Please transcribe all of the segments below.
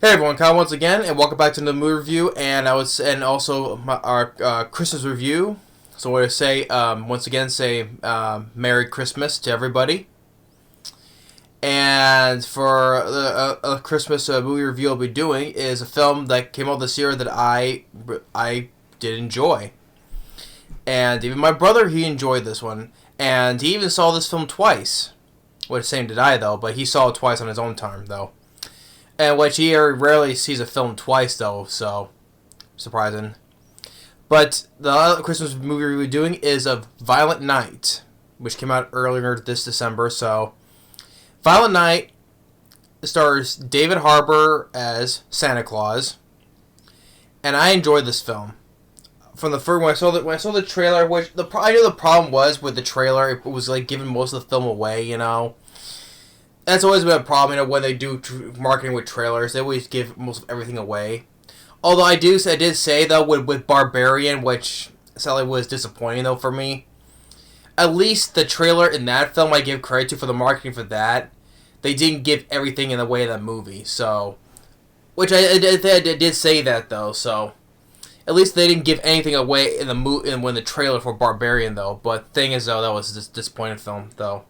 Hey everyone, Kyle once again, and welcome back to the movie review, and also our Christmas review. So I want to say once again, Merry Christmas to everybody. And for the Christmas movie review I'll be doing is a film that came out this year that I did enjoy, and even my brother, he enjoyed this one, and he even saw this film twice. Well, same did I though, but he saw it twice on his own time though. And which he rarely sees a film twice, though, so surprising. But the other Christmas movie we're doing is of Violent Night, which came out earlier this December. So, Violent Night stars David Harbour as Santa Claus, and I enjoyed this film. From the first when I saw the trailer, which I knew the problem was with the trailer, it was like giving most of the film away, you know. That's always been a problem, you know, when they do marketing with trailers. They always give most of everything away. Although I did say, though, with Barbarian, which sadly was disappointing, though, for me. At least the trailer in that film I give credit to for the marketing for that. They didn't give everything in the way of that movie, so... Which I did say that, though, so... At least they didn't give anything away in the trailer for Barbarian, though. But thing is, though, that was a disappointing film, though.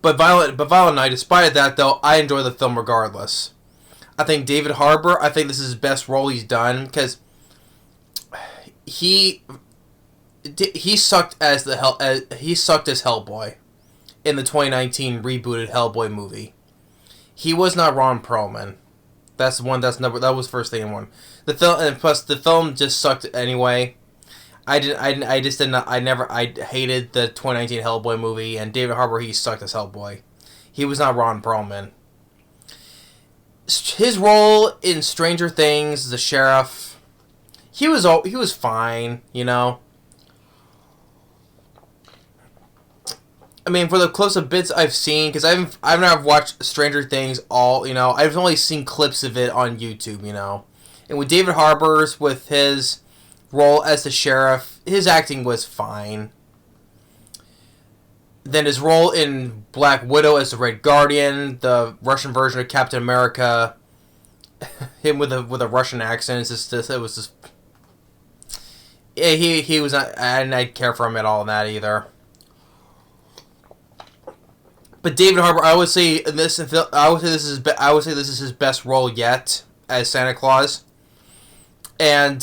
But Violent Night, despite that, though, I enjoy the film regardless. I think David Harbour, I think this is his best role he's done, because he sucked as Hellboy in the 2019 rebooted Hellboy movie. He was not Ron Perlman. That was first thing in one. The film, and plus the film just sucked anyway. I hated the 2019 Hellboy movie, and David Harbour, he sucked as Hellboy. He was not Ron Perlman. His role in Stranger Things, the sheriff, he was fine, you know. I mean, for the close-up bits I've seen, because I've never watched Stranger Things all, you know. I've only seen clips of it on YouTube, you know. And with David Harbour's, with his role as the sheriff, his acting was fine. Then his role in Black Widow as the Red Guardian, the Russian version of Captain America, him with a Russian accent, it was just yeah, he was not, I didn't care for him at all in that either. But David Harbour, I would say this is his best role yet as Santa Claus. And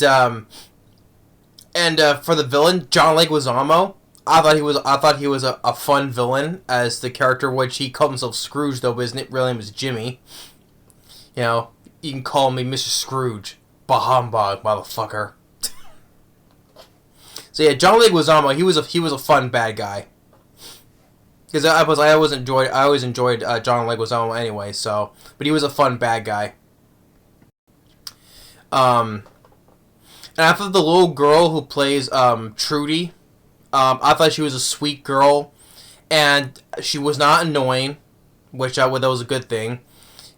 for the villain, John Leguizamo, I thought he was a fun villain as the character, which he called himself Scrooge, though, but his real name is Jimmy. You know, you can call me Mr. Scrooge. Bah humbug, motherfucker. So yeah, John Leguizamo, he was a fun bad guy. Because I always enjoyed John Leguizamo anyway. So, but he was a fun bad guy. And I thought the little girl who plays Trudy, I thought she was a sweet girl, and she was not annoying, which that was a good thing.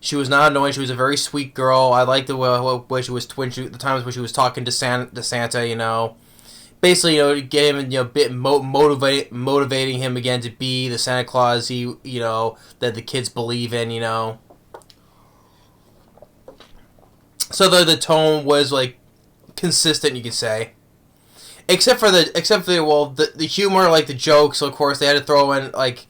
She was not annoying. She was a very sweet girl. I liked the way she was the times when she was talking to Santa, you know, basically, you know, get him, you know, bit motivating him again to be the Santa Claus you know, that the kids believe in, you know. So the tone was like consistent, you could say, except for the humor, like the jokes. Of course, they had to throw in, like,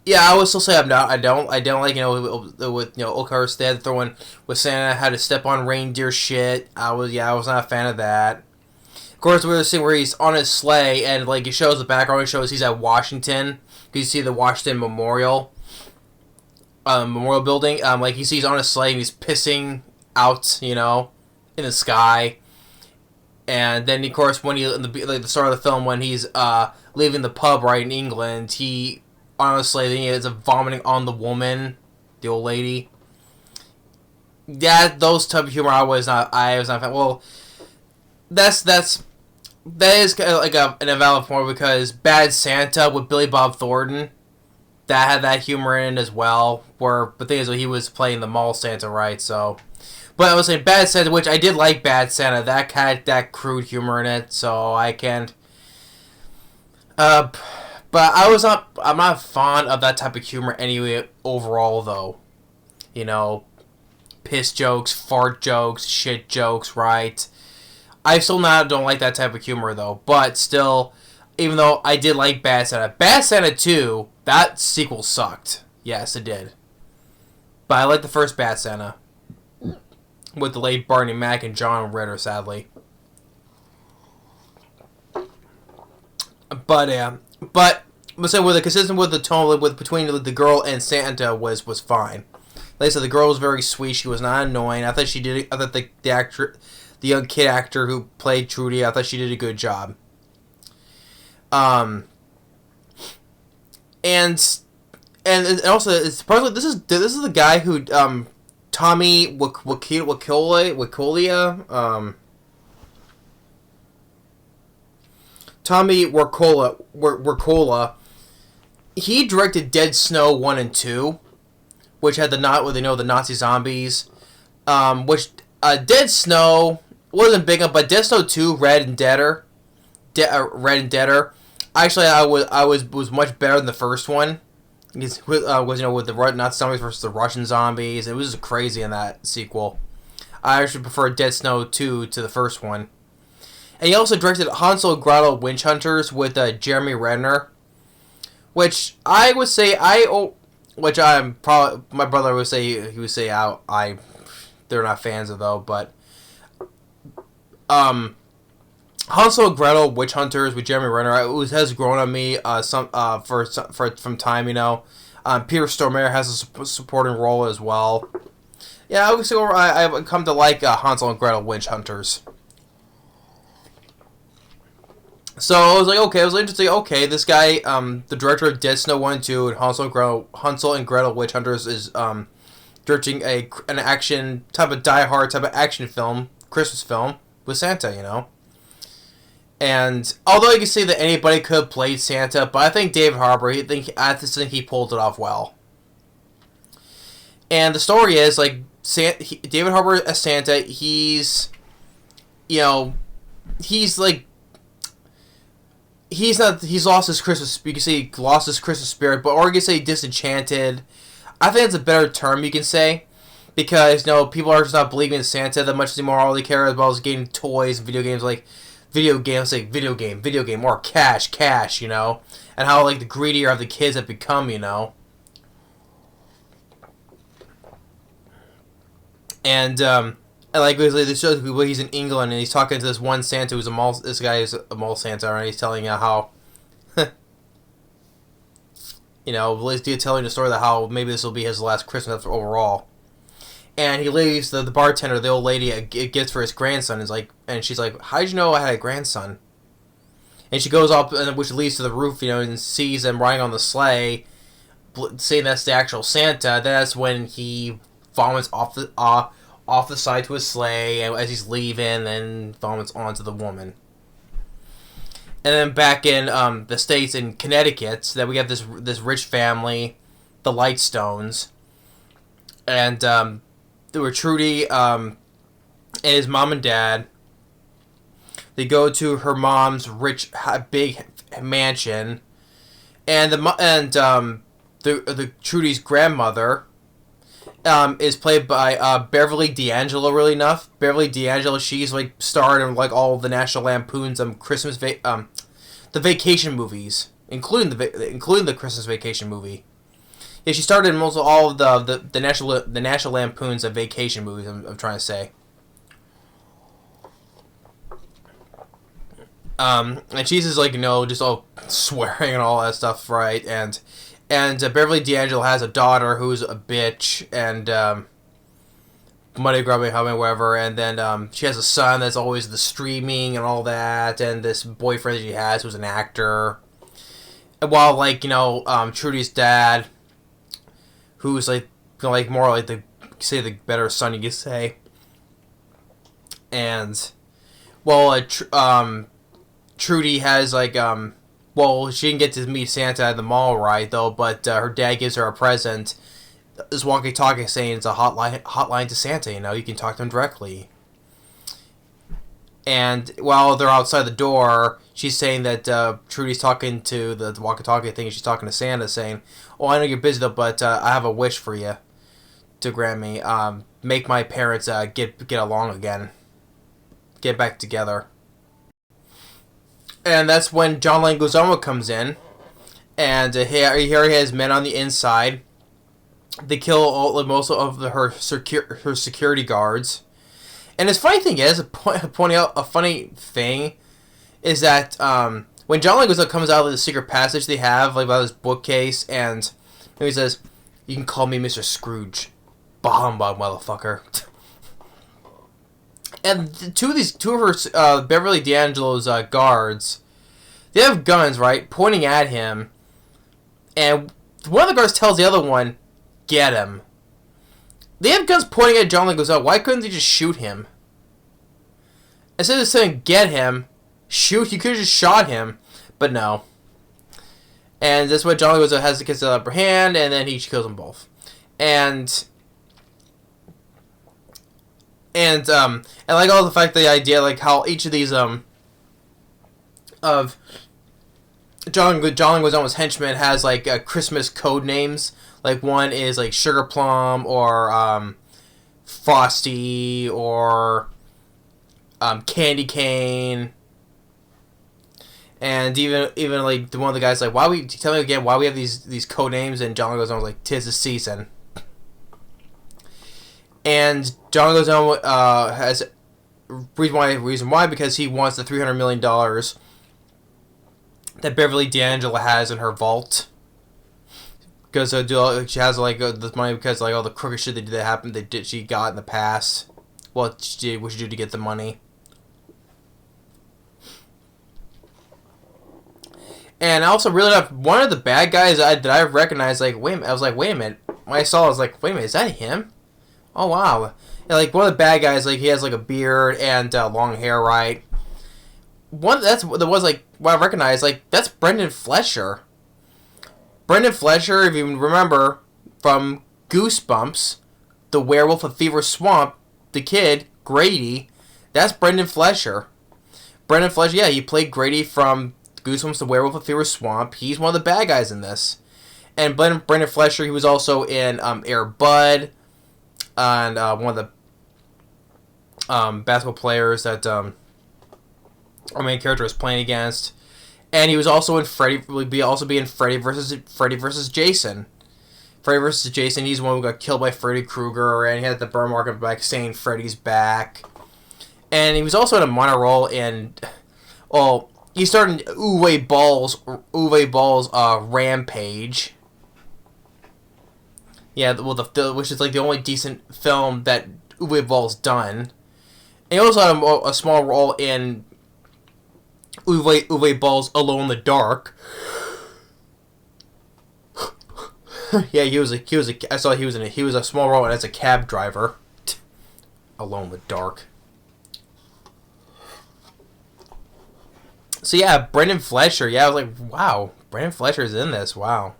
yeah, I would still say I don't like, you know, with you know, of course they had to throw in with Santa had to step on reindeer shit. I was not a fan of that. Of course, we were seeing where he's on his sleigh, and like it shows the background, it shows he's at Washington. You see the Washington Memorial building. Like he sees on his sleigh and he's pissing out, you know, in the sky. And then, of course, when the start of the film, when he's leaving the pub right in England, he honestly he is vomiting on the woman, the old lady. Yeah, those type of humor I was not fan. Well, that is kind of like an invalid point, because Bad Santa with Billy Bob Thornton, that had that humor in it as well. But the thing is, he was playing the mall Santa, right? So. But I was saying Bad Santa, which I did like Bad Santa. That had that crude humor in it, so I can't. But I'm not fond of that type of humor anyway. Overall, though, you know, piss jokes, fart jokes, shit jokes, right? I still don't like that type of humor though. But still, even though I did like Bad Santa 2, that sequel sucked. Yes, it did. But I like the first Bad Santa with the late Barney Mack and John Ritter, sadly. But yeah, but so with the consistent with the tone with between the girl and Santa was fine. Like I said, the girl was very sweet. She was not annoying. I thought she did. I thought the actor, the young kid actor who played Trudy, I thought she did a good job. And also it's partly this is the guy who Tommy Wirkola Tommy Wirkola. He directed Dead Snow 1 and 2, which had the Nazi zombies. Which Dead Snow wasn't big up, but Dead Snow 2, Red and Deader. Actually, I was much better than the first one. With the Nazi zombies versus the Russian zombies. It was crazy in that sequel. I actually prefer Dead Snow 2 to the first one. And he also directed Hansel and Gretel Witch Hunters with Jeremy Renner, which I would say which I'm probably my brother would say they're not fans of though, but Hansel and Gretel Witch Hunters with Jeremy Renner has grown on me from time. Peter Stormare has a supporting role as well. Yeah, I would say I've come to like Hansel and Gretel Witch Hunters. So I was like, okay, it was interesting. Okay, this guy, the director of Dead Snow 1 and 2 and Hansel and Gretel Witch Hunters is directing an action type of Die-Hard type of action film, Christmas film with Santa, And although you can see that anybody could have played Santa, but I think David Harbour, I just think he pulled it off well. And the story is like David Harbour as Santa, he's like. He's lost his Christmas. You can say he lost his Christmas spirit, or you can say disenchanted. I think it's a better term you can say, because people are just not believing in Santa that much anymore. All they care about is getting toys and video games, video game, or cash, and how the greedier of the kids have become, And this shows people he's in England and he's talking to this one Santa who's this guy is a mall Santa, and he's telling how, telling the story that how maybe this will be his last Christmas overall. And he leaves the bartender, the old lady, a gift for his grandson. And she's like, how did you know I had a grandson? And she goes up, which leads to the roof, and sees him riding on the sleigh, saying that's the actual Santa. That's when he vomits off the side to his sleigh as he's leaving, and vomits onto the woman. And then back in the States, in Connecticut, that we have this rich family, the Lightstones, and there were Trudy and his mom and dad. They go to her mom's rich, big mansion, and the Trudy's grandmother is played by Beverly D'Angelo. Really enough, Beverly D'Angelo. She's starred in all of the National Lampoon's Christmas the vacation movies, including the Christmas Vacation movie. Yeah, she starred in most of all of the National Lampoon's vacation movies. I'm trying to say. And she's just just all swearing and all that stuff, right? And Beverly D'Angelo has a daughter who's a bitch and money grubbing, whatever. And then she has a son that's always the streaming and all that. And this boyfriend that she has who's an actor. And while Trudy's dad, who's more the better son, you could say. And Trudy has she didn't get to meet Santa at the mall, right, though, but her dad gives her a present. This walkie-talkie saying it's a hotline to Santa, you can talk to him directly. And while they're outside the door, she's saying that Trudy's talking to the walkie-talkie thing. She's talking to Santa, saying, "Oh, I know you're busy though, but I have a wish for you to grant me. Make my parents get along again, get back together." And that's when John Leguizamo comes in, and here he has men on the inside. They kill most of her security guards. And his funny thing is, pointing out a funny thing, is that when John Leguizamo comes out of the secret passage they have, like about his bookcase, and he says, "You can call me Mr. Scrooge, bah humbug, motherfucker." And two of her Beverly D'Angelo's guards, they have guns, right, pointing at him, and one of the guards tells the other one, "Get him." They have guns pointing at John Leguizamo. Why couldn't they just shoot him? Instead of saying, "Get him," shoot, you could have just shot him. But no. And that's what John Leguizamo has to get the upper hand, and then he kills them both. And I like all the fact, the idea, like how each of these of John Leguizamo's henchmen has like Christmas code names. Like one is like Sugar Plum or Frosty or Candy Cane. And even like one of the guys like, tell me again why we have these code names, and John Leguizamo was like, "'Tis the season." And John Leguizamo has reason why because he wants the $300 million that Beverly D'Angelo has in her vault. Because she has like the money because like all the crooked shit she got in the past. Well, what she did to get the money. And I also really love one of the bad guys that I recognized. Like, wait a minute. When I saw it, I was like, wait a minute, is that him? Oh wow! And, like one of the bad guys, like he has like a beard and long hair, right? What I recognized, like that's Brendan Fletcher. Brendan Fletcher, if you remember from Goosebumps, the werewolf of Fever Swamp, the kid Grady, that's Brendan Fletcher. Brendan Fletcher, yeah, he played Grady from Goosebumps, the werewolf of Fever Swamp. He's one of the bad guys in this. And Brendan Fletcher, he was also in Air Bud. And one of the basketball players that our main character is playing against, and he was also in Freddy versus Jason. Freddy versus Jason. He's the one who got killed by Freddy Krueger, and he had the burn mark on his back saying Freddy's back. And he was also in a minor role in, well, he started in Uwe Ball's Rampage. Yeah, well, which is like the only decent film that Uwe Ball's done. And he also had a small role in Uwe Ball's Alone in the Dark. Yeah, he was a small role as a cab driver. Alone in the Dark. So yeah, Brendan Fletcher. Yeah, I was like, wow, Brendan Fletcher's in this. Wow.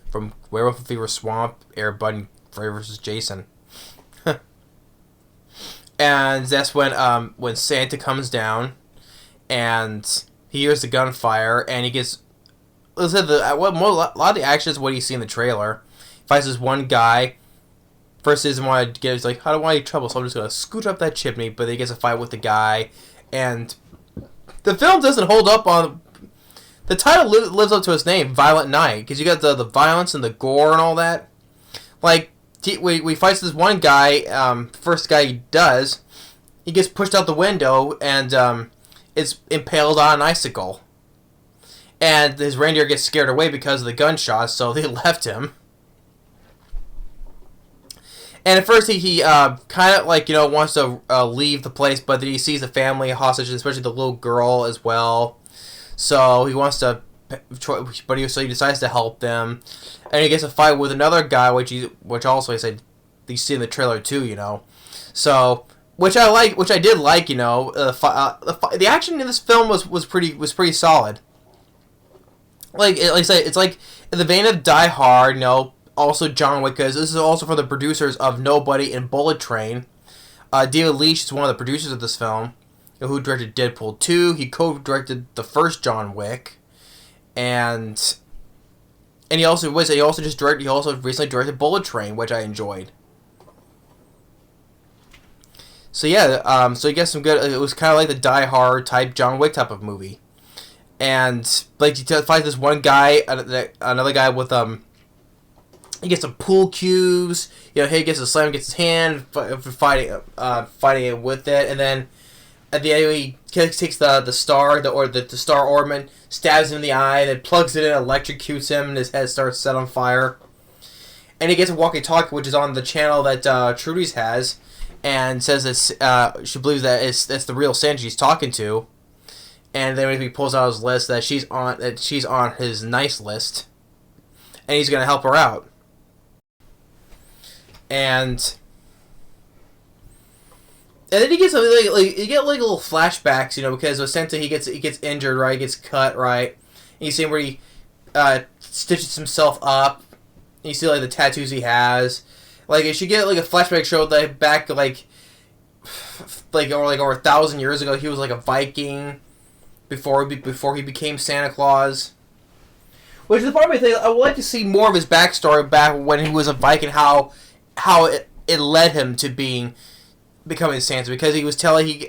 From Werewolf of Fever Swamp, Air Bud, and Freddy vs. Jason. And that's when Santa comes down, and he hears the gunfire, and he gets. Let's say a lot of the action is what you see in the trailer. He fights this one guy. First, he doesn't want to get. He's like, "I don't want any trouble, so I'm just gonna scoot up that chimney." But then he gets a fight with the guy, and the film doesn't hold up on. The title lives up to its name, Violent Night, because you got the violence and the gore and all that. Like, we fight this one guy, first guy he does, he gets pushed out the window and is impaled on an icicle. And his reindeer gets scared away because of the gunshots, so they left him. And at first he kind of like, wants to leave the place, but then he sees the family hostage, especially the little girl as well. So he wants to, but he decides to help them, and he gets a fight with another guy, which also I said you see in the trailer too, So which I did like, the action in this film was pretty solid. Like I say, it's like in the vein of Die Hard, also John Wick, because this is also for the producers of Nobody and Bullet Train. David Leitch is one of the producers of this film. who directed Deadpool 2. He co-directed the first John Wick, and he also recently directed Bullet Train, which I enjoyed. So yeah, so you get some good. It was kind of like the Die Hard type John Wick type of movie, and like you fight this one guy, another guy with he gets some pool cues. He gets a slam, gets his hand fighting it with it, and then at the end he takes the star, the star ornament, stabs him in the eye, then plugs it in, electrocutes him, and his head starts set on fire. And he gets a walkie-talkie, which is on the channel that Trudy's has, and says that she believes that that's the real Santa she's talking to. And then when he pulls out his list, that she's on his nice list, and he's gonna help her out. And then he gets you get like little flashbacks, because with Santa he gets injured, right? He gets cut, right? And you see him where he stitches himself up. And you see like the tattoos he has. Like you should get like a flashback show that back like over 1,000 years ago he was like a Viking before he became Santa Claus. Which is the part of me I would like to see more of his backstory back when he was a Viking, how it led him to becoming Santa, because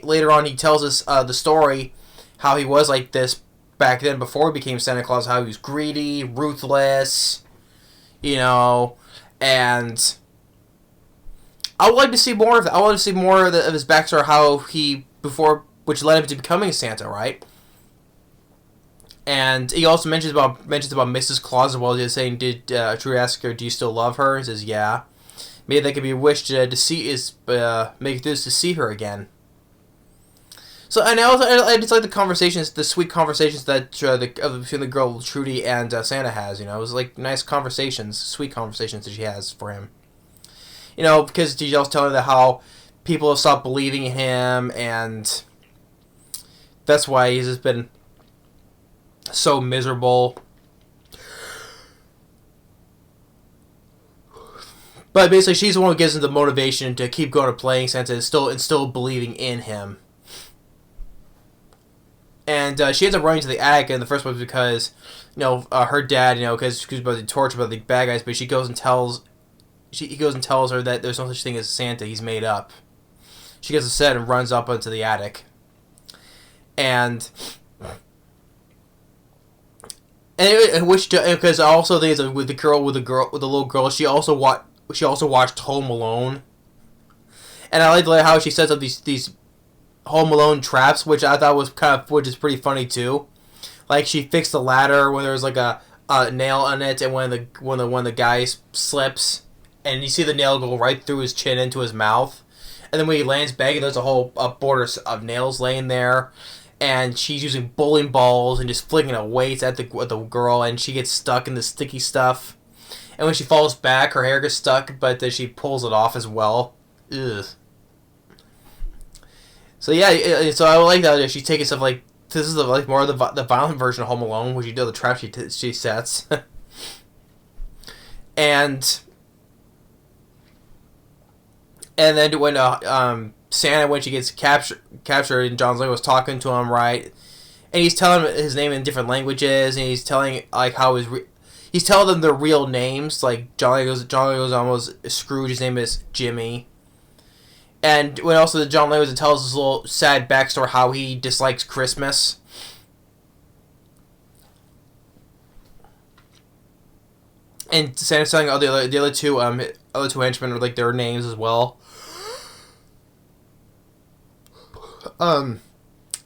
later on he tells us the story how he was like this back then before he became Santa Claus, how he was greedy, ruthless, and I would like to see more of that. I want to see more of his backstory, which led him to becoming Santa, right? And he also mentions about Mrs. Claus as well. He's saying, did Trudy ask her, do you still love her? He says, yeah. Maybe that could be a wish to see make this to see her again. So, and I just like the sweet conversations that between the girl Trudy and Santa has. It was like nice conversations, sweet conversations that she has for him. Because DJ's telling her how people have stopped believing in him, and that's why he's just been so miserable. But basically, she's the one who gives him the motivation to keep going to playing Santa and still believing in him. And she ends up running to the attic in the first place because, her dad, because she's about to be tortured by the bad guys, but he goes and tells her that there's no such thing as Santa, he's made up. She gets upset and runs up into the attic. And because also with the little girl, she also watched Home Alone, and I like how she sets up these Home Alone traps, which I thought which is pretty funny too. Like she fixed the ladder when there's like a nail on it, and when the guy slips, and you see the nail go right through his chin into his mouth, and then when he lands back, there's a whole border of nails laying there. And she's using bowling balls and just flicking weights at the girl, and she gets stuck in the sticky stuff. And when she falls back, her hair gets stuck, but then she pulls it off as well. Ugh. So yeah, so I like that she's taking stuff like this is like more of the violent version of Home Alone, which the trap she sets. and then when Santa, when she gets captured, and John Lego was talking to him, right? And he's telling him his name in different languages, and he's telling like how he's telling them their real names. Like John Lego's almost Scrooge. His name is Jimmy. And when also John Lego tells his little sad backstory how he dislikes Christmas. And Santa's telling the other two henchmen are like their names as well. And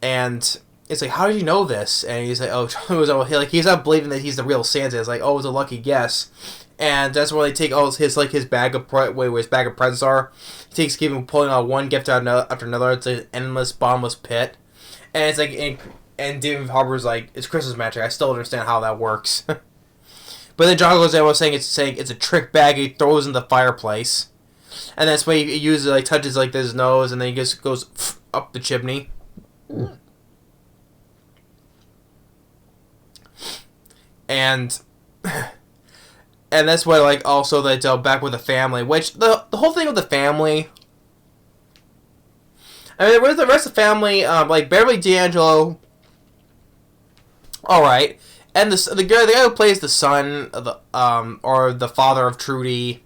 it's like, how did you know this? And he's like, he's not believing that he's the real Santa. It's like, oh, it was a lucky guess. And that's where they take all his bag of where his bag of presents are. He takes pulling out one gift after another. It's an endless, bottomless pit. And it's like, and David Harbour's like, it's Christmas magic. I still don't understand how that works. But then John Leguizamo was saying it's a trick bag he throws in the fireplace. And that's why he uses it, touches his nose, and then he just goes up the chimney. And that's why also that back with the family, which the whole thing with the family, I mean, with the rest of the family, like Beverly D'Angelo, all right, and the guy who plays the son of the or the father of Trudy.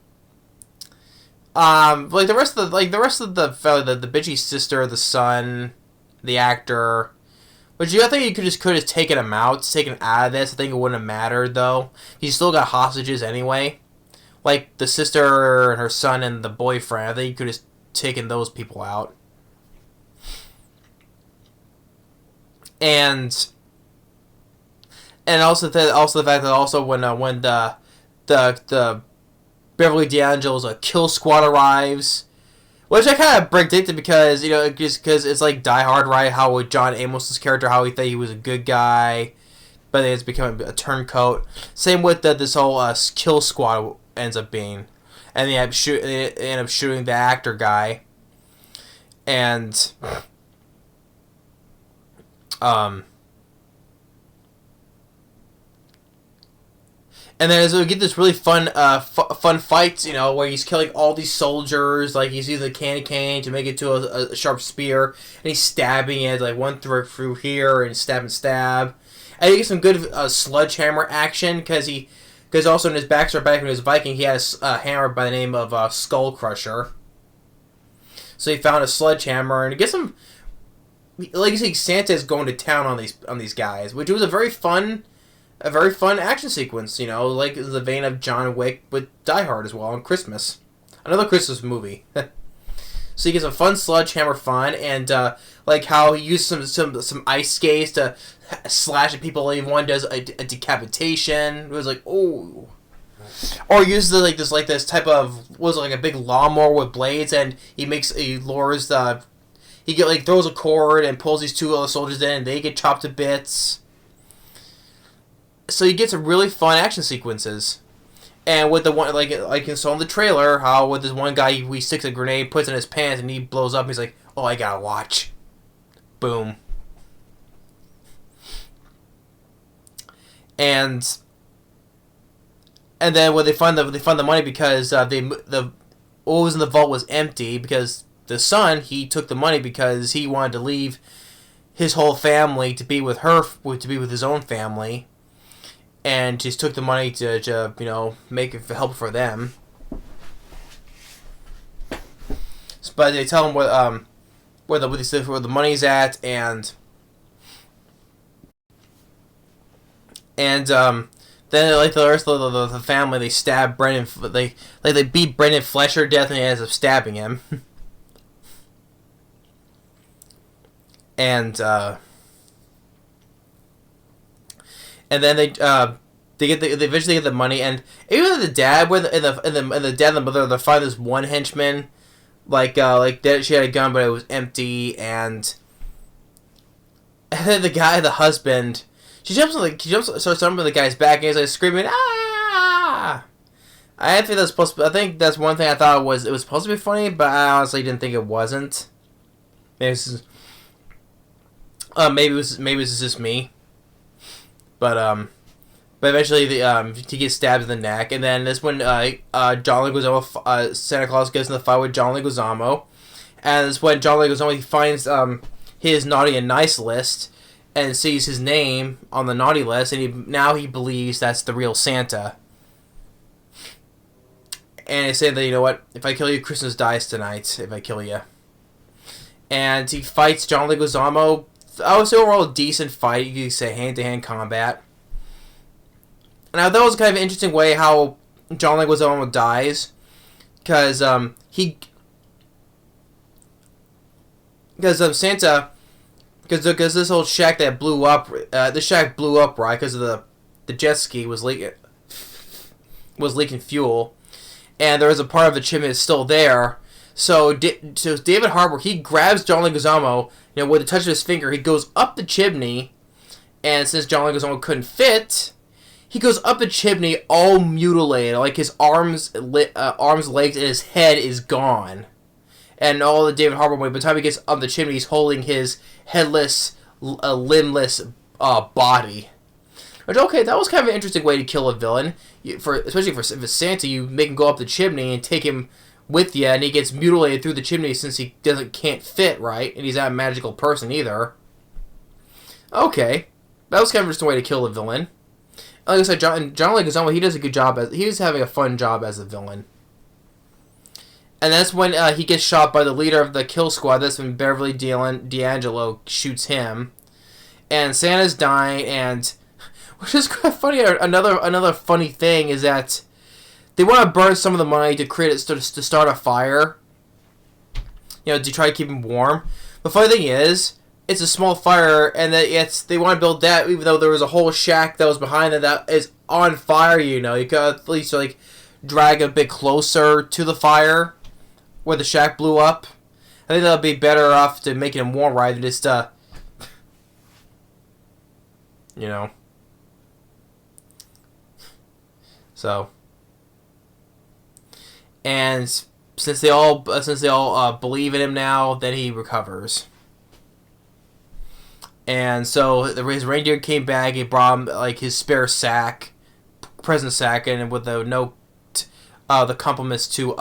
Like the rest of the fellow, the bitchy sister, the son, the actor. But I think you could have taken him out of this. I think it wouldn't have mattered though. He still got hostages anyway. Like the sister and her son and the boyfriend. I think you could have taken those people out. And also the fact that also when the Beverly D'Angelo's kill squad arrives, which I kind of predicted because just because it's like Die Hard, right? How with John Amos's character, how he thought he was a good guy, but it's becoming a turncoat. Same with this whole kill squad ends up being, and they end up shooting the actor guy, and And then we get this really fun, fun fights, where he's killing all these soldiers. Like he's using the candy cane to make it to a sharp spear, and he's stabbing it like one through here and stab. And you get some good sledgehammer action because also in his backstory back when he was a Viking, he had a hammer by the name of Skull Crusher. So he found a sledgehammer and get some. Like you see, Santa is going to town on these guys, which was a very fun action sequence, like the vein of John Wick with Die Hard as well on Christmas. Another Christmas movie. So you get some fun sledgehammer fun, and like how he used some ice skates to slash at people. Like one does a decapitation. It was like, oh. Or uses this type of, was it like a big lawnmower with blades, and he lures the, throws a cord and pulls these two other soldiers in, and they get chopped to bits. So you get some really fun action sequences, and with the one like you saw in the trailer, how with this one guy he sticks a grenade, puts it in his pants, and he blows up. And he's like, "Oh, I gotta watch." Boom. And then when they find the money because what was in the vault was empty because the son he took the money because he wanted to leave his whole family to be with his own family. And just took the money to make it help for them. But they tell him where the money's at, and then like the rest of the family, they stab Brendan. They beat Brendan Fletcher to death, and he ends up stabbing him. And then they eventually get the money, and even the dad and the dad and the mother, they find this one henchman, like that she had a gun but it was empty, and then the husband, starts jumping the guy's back, and he's like screaming ah. I think that's one thing I thought it was supposed to be funny, but I honestly didn't think it wasn't. Maybe it was just me. But eventually he gets stabbed in the neck, and then this when John Leguizamo, Santa Claus gets in the fight with John Leguizamo, and it's when John Leguizamo he finds his naughty and nice list and sees his name on the naughty list, and now he believes that's the real Santa. And they say that, you know what, if I kill you, Christmas dies tonight. If I kill you, and he fights John Leguizamo. I would say overall a decent fight. You could say hand-to-hand combat. Now that was kind of an interesting way how John Leguizamo dies, because Santa, because this whole shack that blew up, right? Because of the jet ski was leaking fuel, and there was a part of the chimney that's still there. So David Harbour, he grabs John Leguizamo, with a touch of his finger, he goes up the chimney, and since John Leguizamo couldn't fit, he goes up the chimney all mutilated, like his arms, legs, and his head is gone. And all the David Harbour, by the time he gets up the chimney, he's holding his headless, limbless body. Which, okay, that was kind of an interesting way to kill a villain. Especially if it's Santa, you make him go up the chimney and take him with you, and he gets mutilated through the chimney since he can't fit right, and he's not a magical person either. Okay, that was kind of just a way to kill the villain. Like I said, John Leguizamo, he does a good job he's having a fun job as a villain. And that's when he gets shot by the leader of the kill squad. That's when Beverly D'Angelo shoots him, and Santa's dying. And which is kind of funny. Another funny thing is that they want to burn some of the money to start a fire. You know, to try to keep him warm. The funny thing is, it's a small fire, and that they want to build that even though there was a whole shack that was behind it that is on fire. You know, you could at least like drag a bit closer to the fire where the shack blew up. I think that would be better off to make it warm, right, than just you know. So, and since they all believe in him now, then he recovers. And so his reindeer came back. He brought him like his spare sack, present sack, and with the note, the compliments to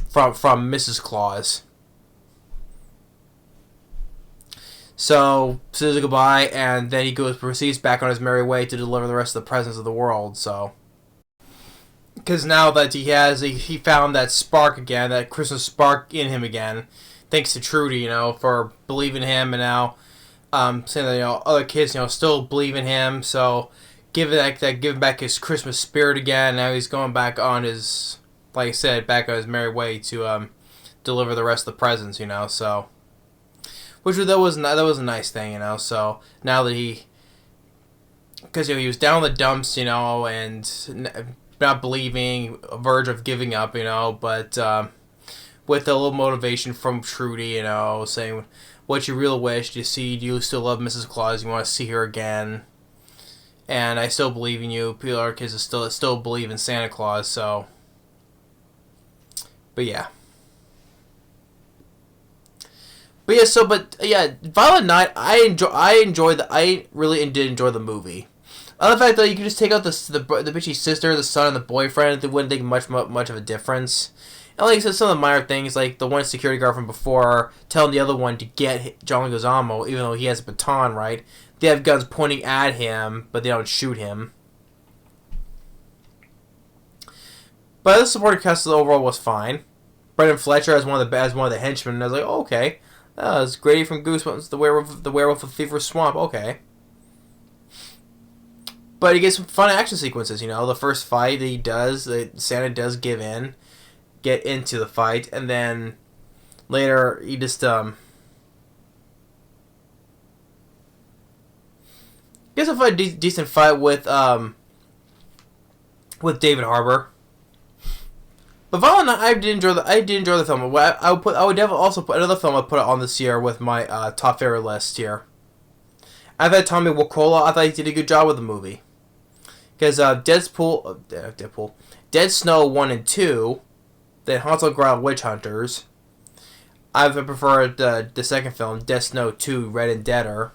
from Mrs. Claus. So says goodbye, and then he proceeds back on his merry way to deliver the rest of the presents of the world. So, because now that he found that spark again, that Christmas spark in him again, thanks to Trudy, you know, for believing in him, and now saying that, you know, other kids, you know, still believe in him. So give back his Christmas spirit again. Now he's going back on his, like I said, back on his merry way to deliver the rest of the presents, you know. So, that was a nice thing, you know. So now that because, you know, he was down in the dumps, you know, and not believing, verge of giving up, you know, but with a little motivation from Trudy, you know, saying what you really wish. Do you still love Mrs. Claus? You want to see her again? And I still believe in you. Our kids still believe in Santa Claus. So, but yeah. Violent Night. I really did enjoy the movie. Other fact that you could just take out the bitchy sister, the son, and the boyfriend. They wouldn't think much of a difference. And like I said, some of the minor things, like the one security guard from before telling the other one to get John Leguizamo, even though he has a baton, right? They have guns pointing at him, but they don't shoot him. But the supporting cast overall was fine. Brendan Fletcher as one of the henchmen, and I was like, oh, okay. Oh, it's Grady from Goosebumps, the werewolf of Fever Swamp. Okay. But he gets some fun action sequences, you know. The first fight that he does, Santa does get into the fight, and then later he just gets a decent fight with David Harbour. But Violent Night, I did enjoy the film. I would definitely also put another film. I put it on this year with my top favorite list here. I've had Tommy Wirkola. I thought he did a good job with the movie. Because Dead Snow 1 and 2, then Hansel Gretel Witch Hunters. I preferred the second film, Dead Snow 2 Red and Deader.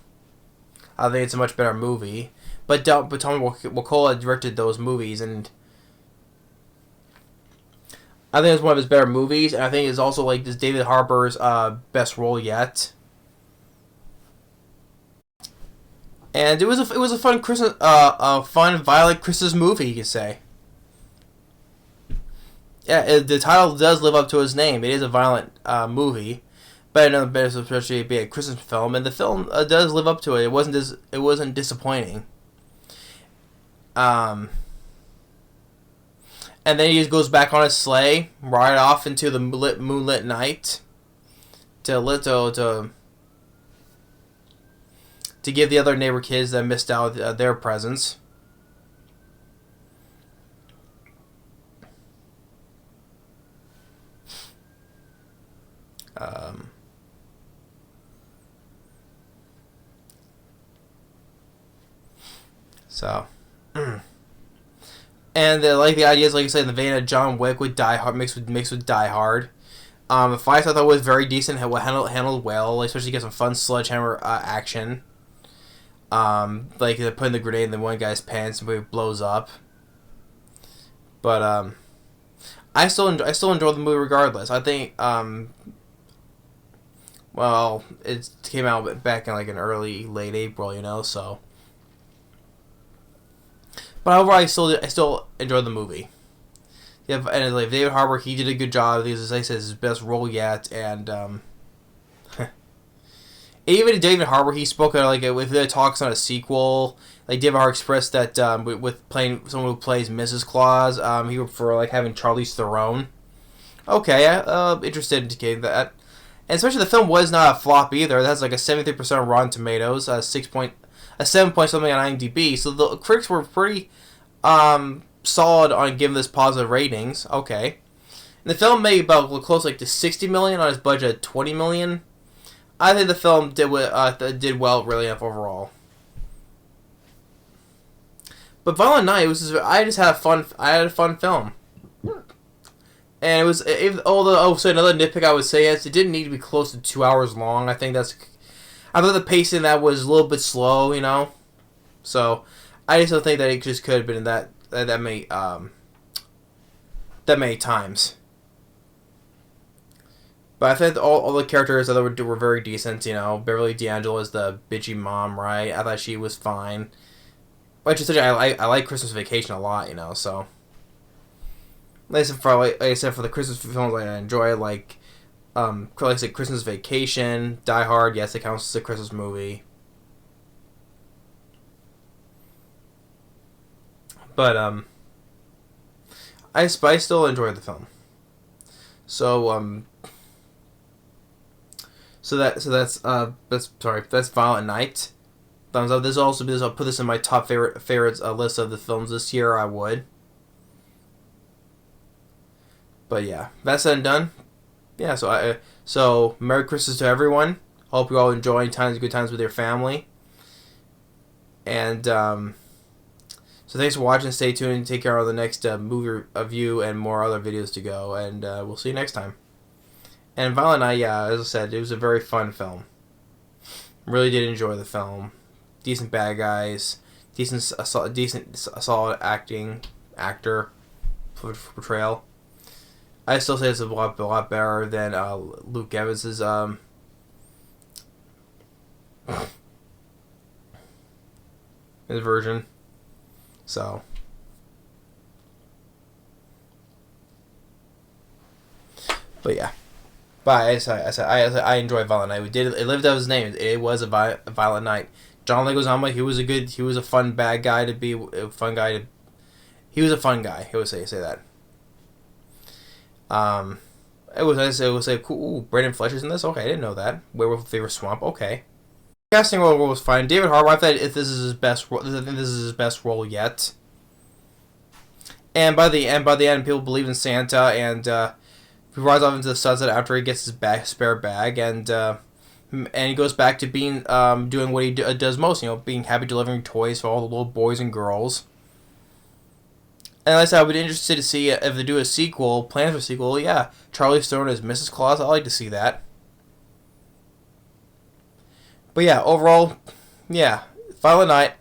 I think it's a much better movie. But Tommy Wirkola directed those movies, and I think it's one of his better movies, and I think it's also like this David Harbour's best role yet. And it was a fun Christmas, fun violent Christmas movie, you could say. Yeah, the title does live up to its name. It is a violent movie, but another bit, especially be a Christmas film, and the film does live up to it. It wasn't disappointing. And then he just goes back on his sleigh, right off into the moonlit night, to give the other neighbor kids that missed out their presents. So, and like the ideas, like I said, in the vein of John Wick with Die Hard, mixed with Die Hard. The fights I thought was very decent, handled well, especially get some fun sledgehammer action. Like they're putting the grenade in the one guy's pants and it blows up. But I still enjoy the movie regardless. I think well, it came out back in like an early late April, so. But overall, I still enjoyed the movie. Yeah, and like David Harbour, he did a good job. I think, as I said, his best role yet, and even David Harbour, he spoke of like if the talks on a sequel. Like David Harbour expressed that with playing someone who plays Mrs. Claus, he would prefer like having Charlize Theron. Okay, interested in that. And especially the film was not a flop either. It has like a 73% on Rotten Tomatoes, a 7 point something on IMDb. So the critics were pretty solid on giving this positive ratings. Okay, and the film made about close like to 60 million on its budget of 20 million. I think the film did well really enough overall. But Violent Night I just had a fun film. And it was, so another nitpick I would say is it didn't need to be close to 2 hours long. I thought the pacing that was a little bit slow, So, I just don't think that it just could have been that many times. But I think all the characters I thought were very decent, Beverly D'Angelo is the bitchy mom, right? I thought she was fine. Which is I like Christmas Vacation a lot, so. Like I said, for the Christmas films I enjoy, like I said, Christmas Vacation, Die Hard, yes, it counts as a Christmas movie. But I still enjoy the film. So that's Violent Night. Thumbs up. I'll put this in my top favorites list of the films this year. I would. But yeah, that's said and done. Yeah, so Merry Christmas to everyone. Hope you all enjoy good times with your family. And so thanks for watching. Stay tuned and take care of the next movie review and more other videos to go. And we'll see you next time. And Violent Night, yeah, as I said, it was a very fun film. Really did enjoy the film. Decent bad guys, decent solid actor portrayal. I still say it's a lot better than Luke Evans's his version. So, but yeah, I enjoy Violent Night. It lived up his name. It was a Violent Night. John Leguizamo, he was a fun bad guy to be a fun guy. He was a fun guy. I would say that. It was like cool. Ooh, Brandon Fletcher's in this. Okay, I didn't know that. Werewolf Fever Swamp. Okay, casting role was fine. David Harbour, I thought if this is his best, I think this is his best role yet. And by the end, people believe in Santa, and he rides off into the sunset after he gets his spare bag, and he goes back to being doing what he does most. Being happy delivering toys for all the little boys and girls. And like I said, I would be interested to see if they do a sequel, plans for a sequel. Yeah, Charlize Theron as Mrs. Claus. I'd like to see that. But yeah, overall, yeah, Violent Night.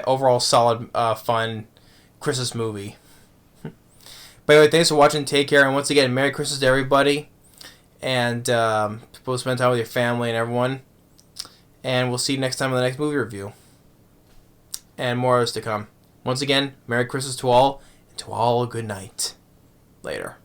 Overall solid, fun Christmas movie. But anyway, thanks for watching. Take care, and once again, Merry Christmas to everybody. And people spend time with your family and everyone. And we'll see you next time on the next movie review. And more is to come. Once again, Merry Christmas to all, and to all a good night. Later.